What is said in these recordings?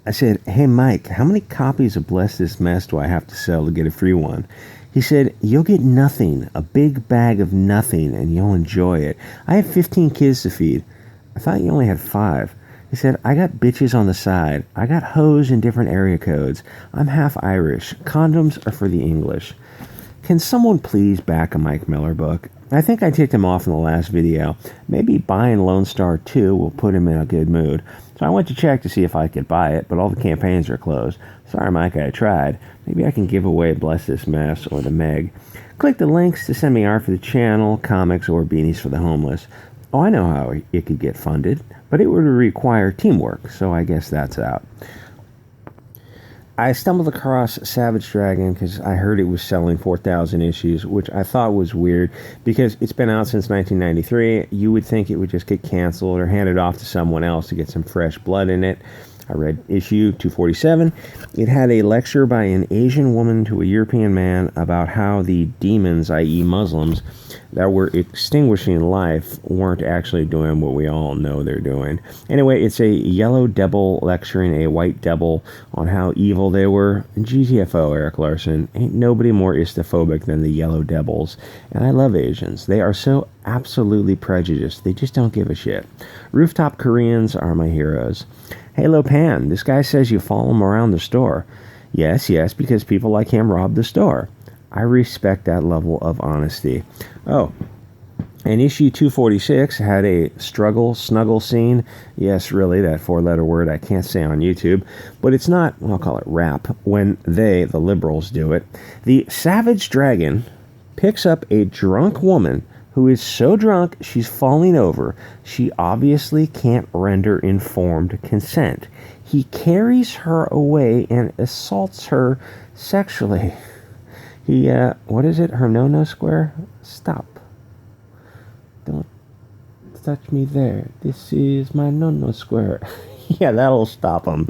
I said, "Hey Mike, how many copies of Bless This Mess do I have to sell to get a free one?" He said, "You'll get nothing, a big bag of nothing, and you'll enjoy it. I have 15 kids to feed." I thought you only had 5. He said, "I got bitches on the side. I got hoes in different area codes. I'm half Irish. Condoms are for the English." Can someone please back a Mike Miller book? I think I ticked him off in the last video. Maybe buying Lone Star 2 will put him in a good mood. So I went to check to see if I could buy it, but all the campaigns are closed. Sorry, Mike, I tried. Maybe I can give away Bless This Mess or the Meg. Click the links to send me art for the channel, comics, or beanies for the homeless. Oh, I know how it could get funded, but it would require teamwork, so I guess that's out. I stumbled across Savage Dragon because I heard it was selling 4,000 issues, which I thought was weird because it's been out since 1993. You would think it would just get canceled or handed off to someone else to get some fresh blood in it. I read issue 247. It had a lecture by an Asian woman to a European man about how the demons, i.e. Muslims, that were extinguishing life weren't actually doing what we all know they're doing. Anyway, it's a yellow devil lecturing a white devil on how evil they were. GTFO, Eric Larson. Ain't nobody more istophobic than the yellow devils. And I love Asians. They are so absolutely prejudiced. They just don't give a shit. Rooftop Koreans are my heroes. Halo Pan, this guy says you follow him around the store. Yes, because people like him rob the store. I respect that level of honesty. Oh, and issue 246 had a snuggle scene. Yes, really, that 4-letter word I can't say on YouTube. But it's not, well, I'll call it rap, when they, the liberals, do it. The Savage Dragon picks up a drunk woman who is so drunk she's falling over. She obviously can't render informed consent. He carries her away and assaults her sexually. He, what is it? Her no-no square? Stop. Don't touch me there. This is my no-no square. Yeah, that'll stop him.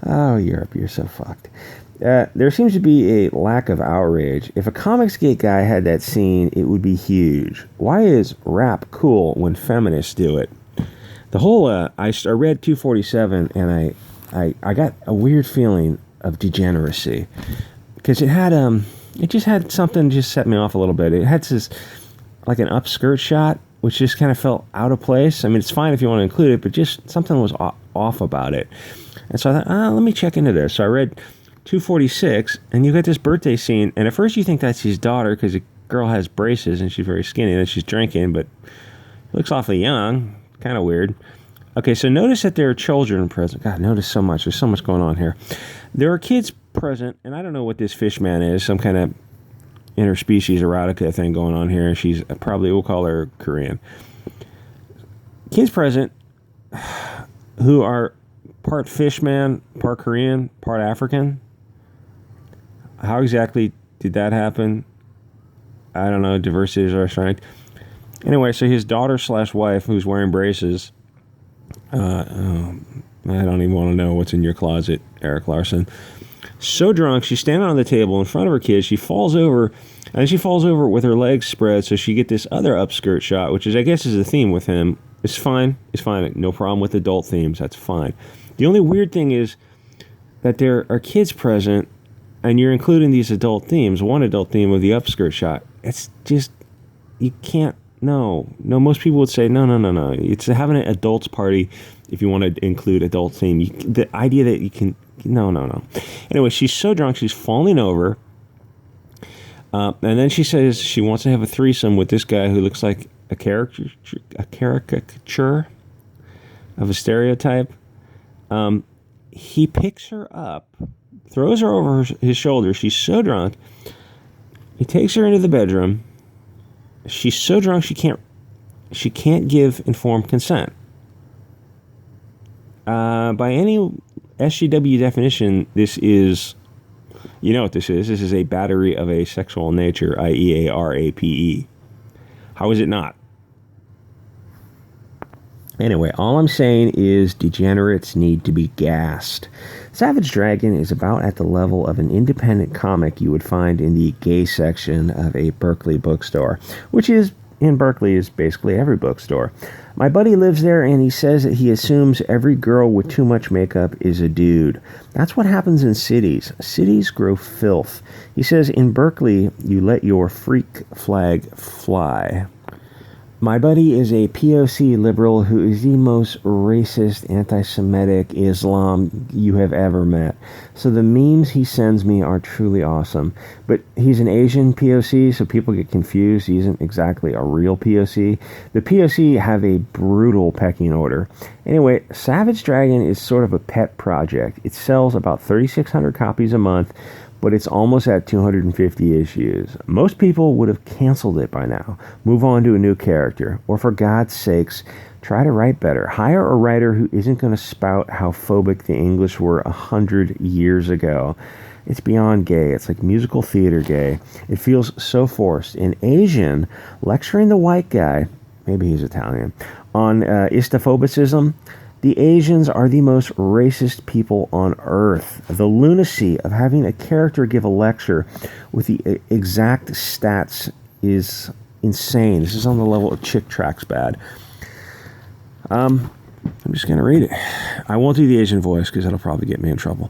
Oh, Europe, you're so fucked. There seems to be a lack of outrage. If a comicsgate guy had that scene, it would be huge. Why is rap cool when feminists do it? The whole, I read 247 and I got a weird feeling of degeneracy. Because it just had something just set me off a little bit. It had this, like an upskirt shot, which just kind of felt out of place. I mean, it's fine if you want to include it, but just something was off about it. And so I thought, let me check into this. So I read 246, and you got this birthday scene, and at first you think that's his daughter because the girl has braces and she's very skinny, and she's drinking, but looks awfully young. Kind of weird. Okay, so notice that there are children present. God, notice so much. There's so much going on here. There are kids present, and I don't know what this fish man is, some kind of interspecies erotica thing going on here. She's probably, we'll call her Korean. Kids present who are part fish man, part Korean, part African. How exactly did that happen? I don't know. Diversity is our strength. Anyway, so his daughter/wife, who's wearing braces. I don't even want to know what's in your closet, Eric Larson. So drunk, she's standing on the table in front of her kids. She falls over, and she falls over with her legs spread, so she get this other upskirt shot, which is, I guess, is a theme with him. It's fine. It's fine. No problem with adult themes. That's fine. The only weird thing is that there are kids present, and you're including these adult themes. One adult theme of the upskirt shot. It's just, you can't. No, most people would say, no. It's having an adults party if you want to include adult theme. The idea that you can, no. Anyway, she's so drunk, she's falling over. And then she says she wants to have a threesome with this guy who looks like a caricature of a stereotype. He picks her up, throws her over his shoulder. She's so drunk. He takes her into the bedroom. She's so drunk she can't give informed consent. By any SJW definition, this is, you know what this is. This is a battery of a sexual nature, i.e. a RAPE. How is it not? Anyway, all I'm saying is degenerates need to be gassed. Savage Dragon is about at the level of an independent comic you would find in the gay section of a Berkeley bookstore, which is in Berkeley is basically every bookstore. My buddy lives there, and he says that he assumes every girl with too much makeup is a dude. That's what happens in cities. Cities grow filth. He says in Berkeley, you let your freak flag fly. My buddy is a POC liberal who is the most racist, anti-Semitic Islam you have ever met. So the memes he sends me are truly awesome. But he's an Asian POC, so people get confused. He isn't exactly a real POC. The POC have a brutal pecking order. Anyway, Savage Dragon is sort of a pet project. It sells about 3,600 copies a month, but it's almost at 250 issues. Most people would have canceled it by now. Move on to a new character. Or for God's sakes, try to write better. Hire a writer who isn't going to spout how phobic the English were 100 years ago. It's beyond gay. It's like musical theater gay. It feels so forced. An Asian lecturing the white guy, maybe he's Italian, on Islamophobicism. The Asians are the most racist people on earth. The lunacy of having a character give a lecture with the exact stats is insane. This is on the level of Chick Tracks bad. I'm just going to read it. I won't do the Asian voice because that'll probably get me in trouble.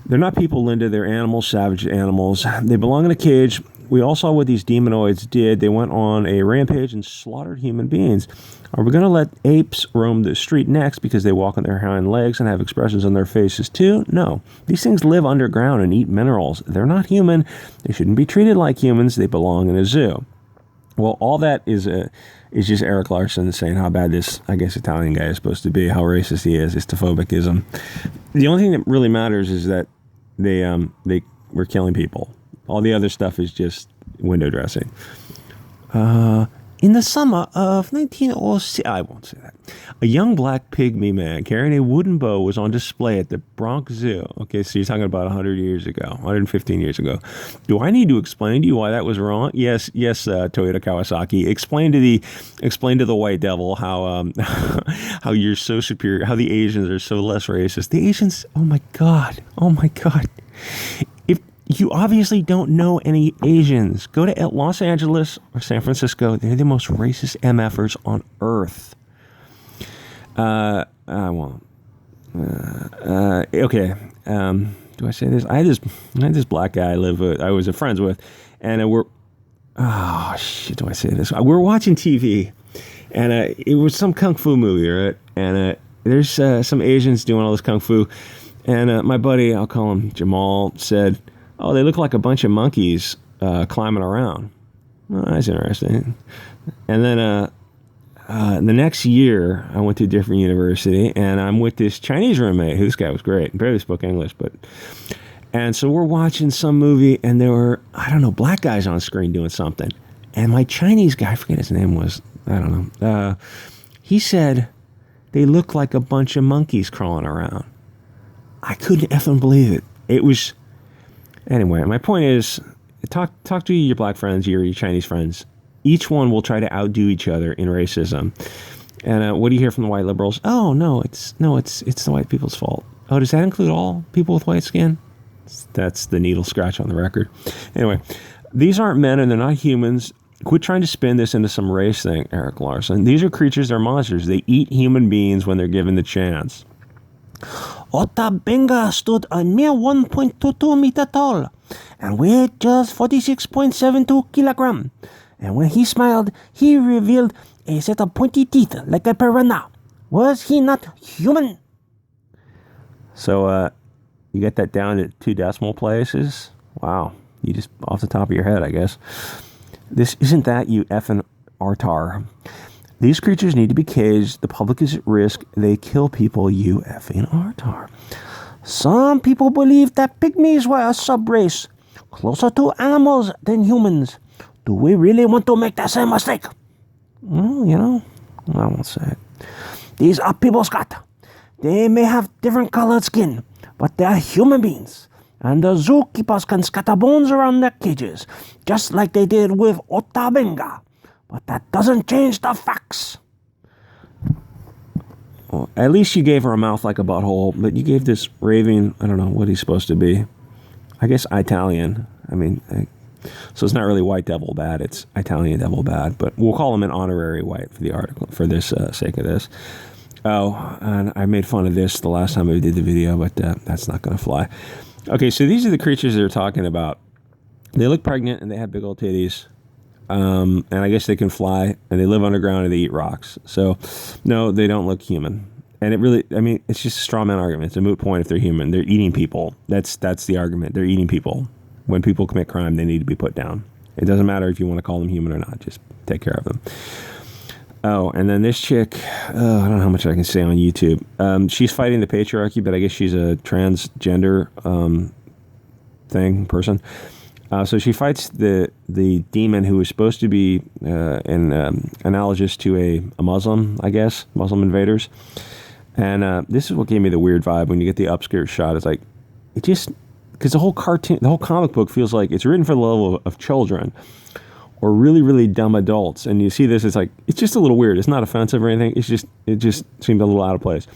They're not people, Linda. They're animals, savage animals. They belong in a cage. We all saw what these demonoids did. They went on a rampage and slaughtered human beings. Are we going to let apes roam the street next because they walk on their hind legs and have expressions on their faces too? No. These things live underground and eat minerals. They're not human. They shouldn't be treated like humans. They belong in a zoo. Well, all that is just Eric Larson saying how bad this, I guess, Italian guy is supposed to be, how racist he is, Islamophobicism. The only thing that really matters is that they were killing people. All the other stuff is just window dressing. In the summer of 1906, I won't say that, a young black pygmy man carrying a wooden bow was on display at the Bronx Zoo. Okay, so you're talking about 100 years ago, 115 years ago. Do I need to explain to you why that was wrong? Yes, Toyota Kawasaki. Explain to the white devil how how you're so superior, how the Asians are so less racist. The Asians, oh my God. You obviously don't know any Asians. Go to Los Angeles or San Francisco. They're the most racist MFers on earth. I won't. Okay. Do I say this? I had this black guy I was friends with, and do I say this? We were watching TV, and it was some kung fu movie, right? And there's some Asians doing all this kung fu, and my buddy, I'll call him Jamal, said, "Oh, they look like a bunch of monkeys climbing around." Well, that's interesting. And then the next year, I went to a different university, and I'm with this Chinese roommate. This guy was great. Barely spoke English, and so we're watching some movie, and there were, I don't know, black guys on screen doing something. And my Chinese guy, I forget his name was, I don't know, he said, they look like a bunch of monkeys crawling around. I couldn't effing believe it. It was... Anyway, my point is, talk to your black friends, your Chinese friends. Each one will try to outdo each other in racism. And what do you hear from the white liberals? Oh, no, it's the white people's fault. Oh, does that include all people with white skin? That's the needle scratch on the record. Anyway, these aren't men and they're not humans. Quit trying to spin this into some race thing, Eric Larson. These are creatures, they're monsters. They eat human beings when they're given the chance. Ota Benga stood a mere 1.22 meter tall and weighed just 46.72 kilogram. And when he smiled, he revealed a set of pointy teeth like a piranha. Was he not human? So, you get that down to 2 decimal places? Wow. You just off the top of your head, I guess. This isn't that, you effing artar. These creatures need to be caged. The public is at risk. They kill people, you effing artar. Some people believe that pygmies were a sub-race, closer to animals than humans. Do we really want to make that same mistake? Well, I won't say it. These are people, Scott. They may have different colored skin, but they're human beings. And the zookeepers can scatter bones around their cages, just like they did with Otabenga. But that doesn't change the facts. Well, at least you gave her a mouth like a butthole, but you gave this raving, I don't know what he's supposed to be. I guess Italian. I mean, So it's not really white devil bad, it's Italian devil bad, but we'll call him an honorary white for the article, for this sake of this. Oh, and I made fun of this the last time I did the video, but that's not going to fly. Okay, so these are the creatures they're talking about. They look pregnant and they have big old titties. And I guess they can fly and they live underground and they eat rocks. So, no, they don't look human. And it really, I mean, it's just a straw man argument. It's a moot point if they're human. They're eating people. That's the argument. They're eating people. When people commit crime, they need to be put down. It doesn't matter if you want to call them human or not. Just take care of them. Oh, and then this chick, I don't know how much I can say on YouTube. She's fighting the patriarchy, but I guess she's a transgender person. So she fights the demon who is supposed to be analogous to a Muslim, I guess, Muslim invaders. And this is what gave me the weird vibe when you get the upskirt shot. It's like, it just, because the whole comic book feels like it's written for the level of children or really, really dumb adults. And you see this, it's like, it's just a little weird. It's not offensive or anything. It just seemed a little out of place.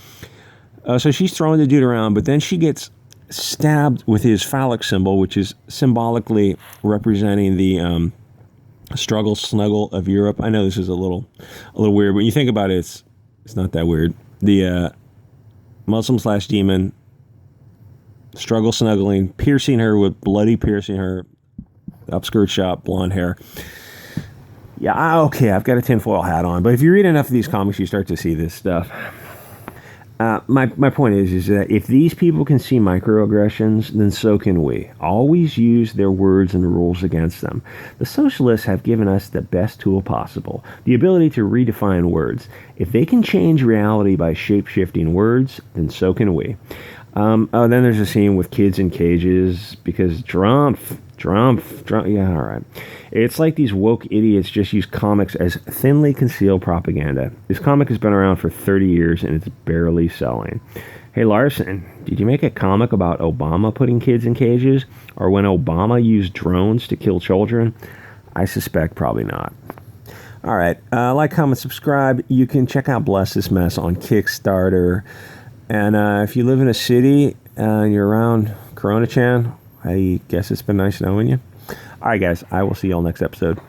So she's throwing the dude around, but then she gets stabbed with his phallic symbol, which is symbolically representing the snuggle of Europe. I know this is a little weird, but when you think about it, it's not that weird. The Muslim/demon snuggling, piercing her with bloody piercing her, upskirt shot, blonde hair. Yeah, okay, I've got a tinfoil hat on, but if you read enough of these comics, you start to see this stuff. My point is that if these people can see microaggressions, then so can we. Always use their words and rules against them. The socialists have given us the best tool possible, the ability to redefine words. If they can change reality by shape-shifting words, then so can we. Then there's a scene with kids in cages because Trump. Yeah, all right. It's like these woke idiots just use comics as thinly concealed propaganda. This comic has been around for 30 years and it's barely selling. Hey, Larson, did you make a comic about Obama putting kids in cages? Or when Obama used drones to kill children? I suspect probably not. All right. Like, comment, subscribe. You can check out Bless This Mess on Kickstarter. And if you live in a city and you're around Corona-chan, I guess it's been nice knowing you. All right, guys. I will see you all next episode.